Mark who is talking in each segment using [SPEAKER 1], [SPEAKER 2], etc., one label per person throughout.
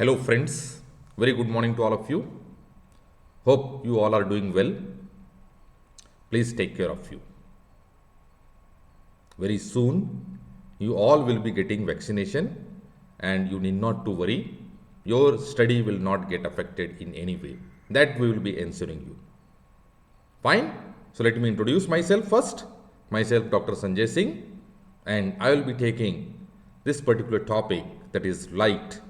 [SPEAKER 1] Hello, friends. Very good morning to all of you. Hope you all are doing well. Please take care of you. Very soon, you all will be getting vaccination, and you need not to worry. Your study will not get affected in any way. That we will be ensuring you. Fine. So let me introduce myself first. Myself, Dr. Sanjay Singh, and I will be taking this particular topic, that is light,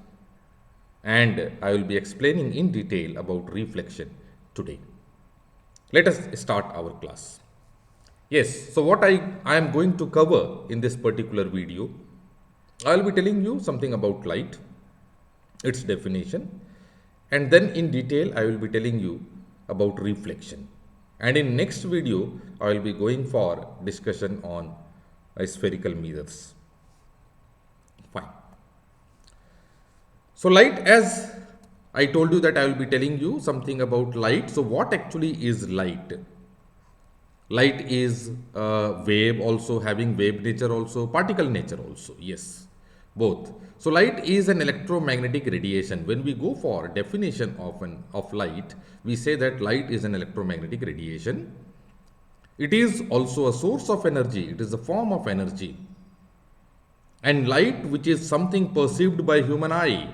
[SPEAKER 1] and I will be explaining in detail about reflection today. Let us start our class. Yes, so what I am going to cover in this particular video, I will be telling you something about light, its definition, and then in detail I will be telling you about reflection. And in next video, I will be going for discussion on spherical mirrors. Fine. So light, as I told you that I will be telling you something about light. So what actually is light? Light is wave also, having wave nature also, particle nature also. Yes, both. So light is an electromagnetic radiation. When we go for definition of light, we say that light is an electromagnetic radiation. It is also a source of energy. It is a form of energy. And light, which is something perceived by human eye.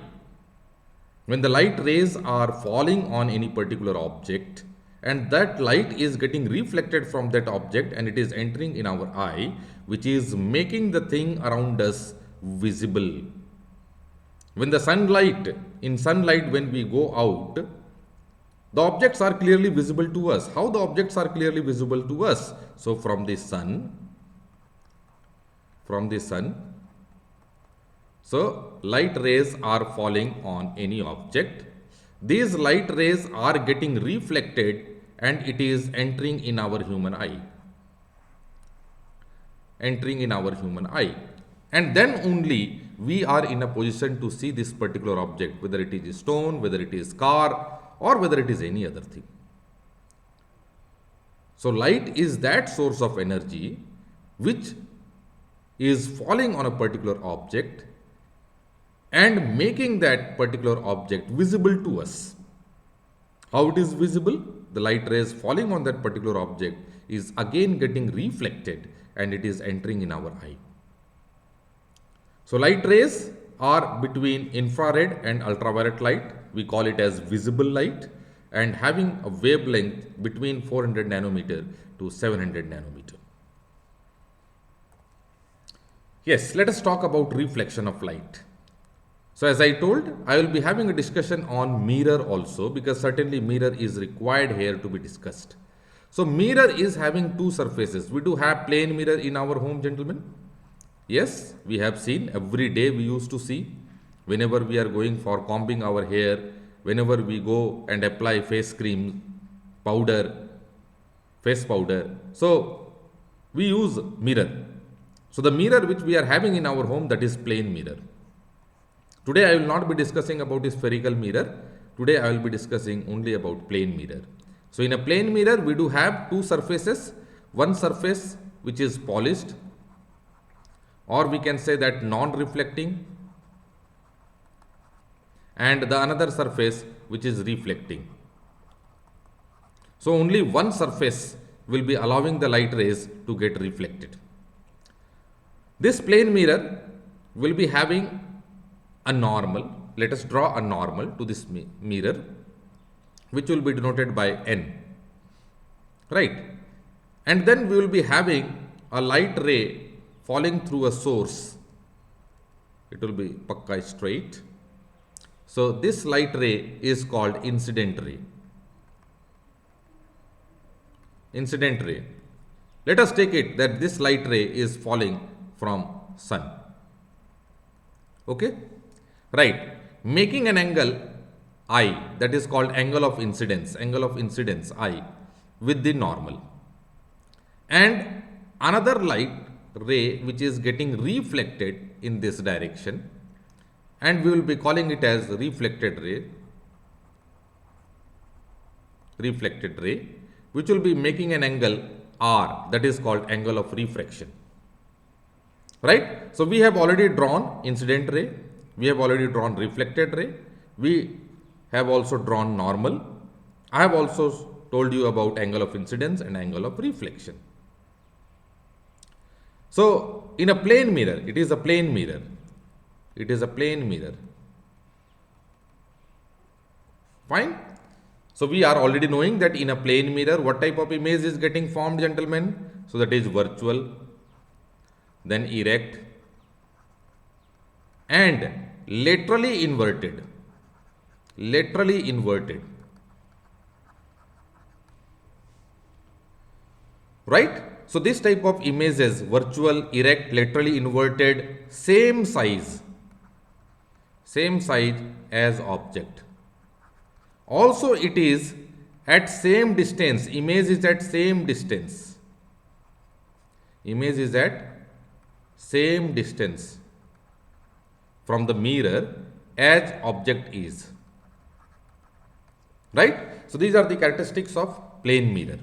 [SPEAKER 1] When the light rays are falling on any particular object, and that light is getting reflected from that object and it is entering in our eye, which is making the thing around us visible. When the sunlight, in sunlight, when we go out, the objects are clearly visible to us. How the objects are clearly visible to us? So from the sun, so light rays are falling on any object. These light rays are getting reflected and it is entering in our human eye. And then only we are in a position to see this particular object, whether it is a stone, whether it is car, or whether it is any other thing. So light is that source of energy which is falling on a particular object and making that particular object visible to us. How it is visible? The light rays falling on that particular object is again getting reflected and it is entering in our eye. So light rays are between infrared and ultraviolet light. We call it as visible light, and having a wavelength between 400 nanometer to 700 nanometer. Yes, let us talk about reflection of light. So as I told, I will be having a discussion on mirror also, because certainly mirror is required here to be discussed. So mirror is having two surfaces. We do have plane mirror in our home, gentlemen. Yes, we have seen every day. We used to see whenever we are going for combing our hair, whenever we go and apply face cream, powder, face powder. So we use mirror. So the mirror which we are having in our home, that is plane mirror. Today I will not be discussing about a spherical mirror. Today I will be discussing only about plane mirror. So in a plane mirror, we do have two surfaces. One surface which is polished, or we can say that non-reflecting, and the another surface which is reflecting. So only one surface will be allowing the light rays to get reflected. This plane mirror will be having a normal. Let us draw a normal to this mirror, which will be denoted by N, right? And then we will be having a light ray falling through a source. It will be pakka straight. So this light ray is called incident ray. Let us take it that this light ray is falling from sun. Okay, right? Making an angle I, that is called angle of incidence I, with the normal, and another light ray which is getting reflected in this direction, and we will be calling it as reflected ray, which will be making an angle R, that is called angle of refraction, right? So we have already drawn incident ray, we have already drawn reflected ray, We have also drawn normal. I have also told you about angle of incidence and angle of reflection. So, in a plane mirror, it is a plane mirror. It is a plane mirror. Fine. So, we are already knowing that in a plane mirror, what type of image is getting formed, gentlemen? So, that is virtual, then erect, and laterally inverted. Laterally inverted. Right? So, this type of images, virtual, erect, laterally inverted, same size as object. Also, it is at same distance, image is at same distance. Image is at same distance from the mirror as object is. Right? So, these are the characteristics of plane mirror.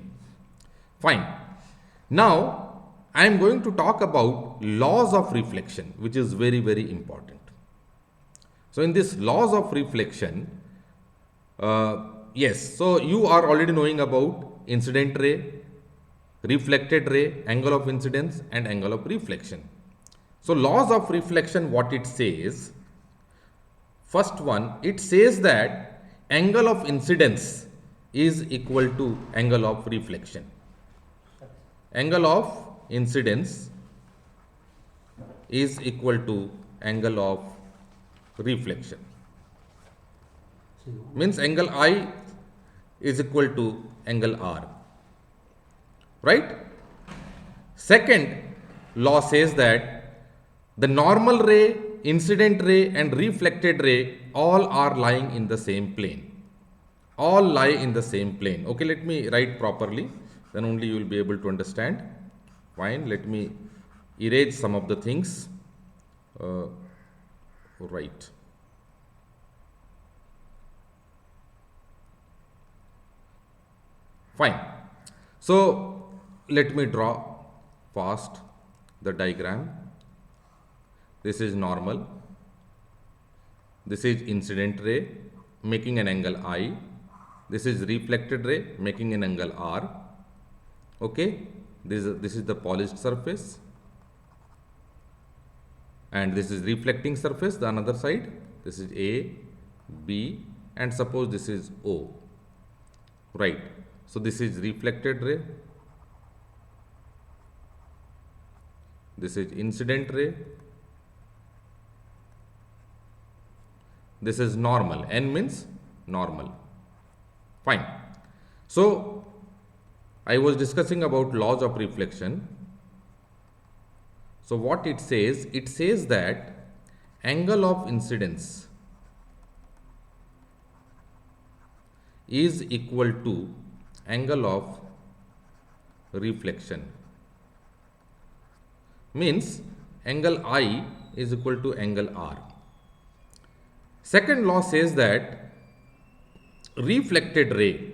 [SPEAKER 1] Fine. Now, I am going to talk about laws of reflection, which is very, very important. So, in this laws of reflection, yes, so you are already knowing about incident ray, reflected ray, angle of incidence, and angle of reflection. So, laws of reflection, what it says, first one, it says that angle of incidence is equal to angle of reflection. Angle of incidence is equal to angle of reflection. Means angle I is equal to angle R. Right? Second law says that the normal ray, incident ray, and reflected ray all are lying in the same plane. All lie in the same plane. Okay, let me write properly, then only you will be able to understand. Fine, let me erase some of the things. Right. Fine. So, let me draw fast the diagram. This is normal. This is incident ray making an angle I. This is reflected ray making an angle R. Okay. This is the polished surface. And this is reflecting surface, the another side. This is A, B, and suppose this is O. Right. So, this is reflected ray. This is incident ray. This is normal. N means normal. Fine. So, I was discussing about laws of reflection. So, what it says that angle of incidence is equal to angle of reflection. Means angle I is equal to angle R. Second law says that reflected ray,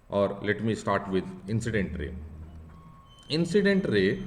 [SPEAKER 1] or let me start with incident ray. Incident ray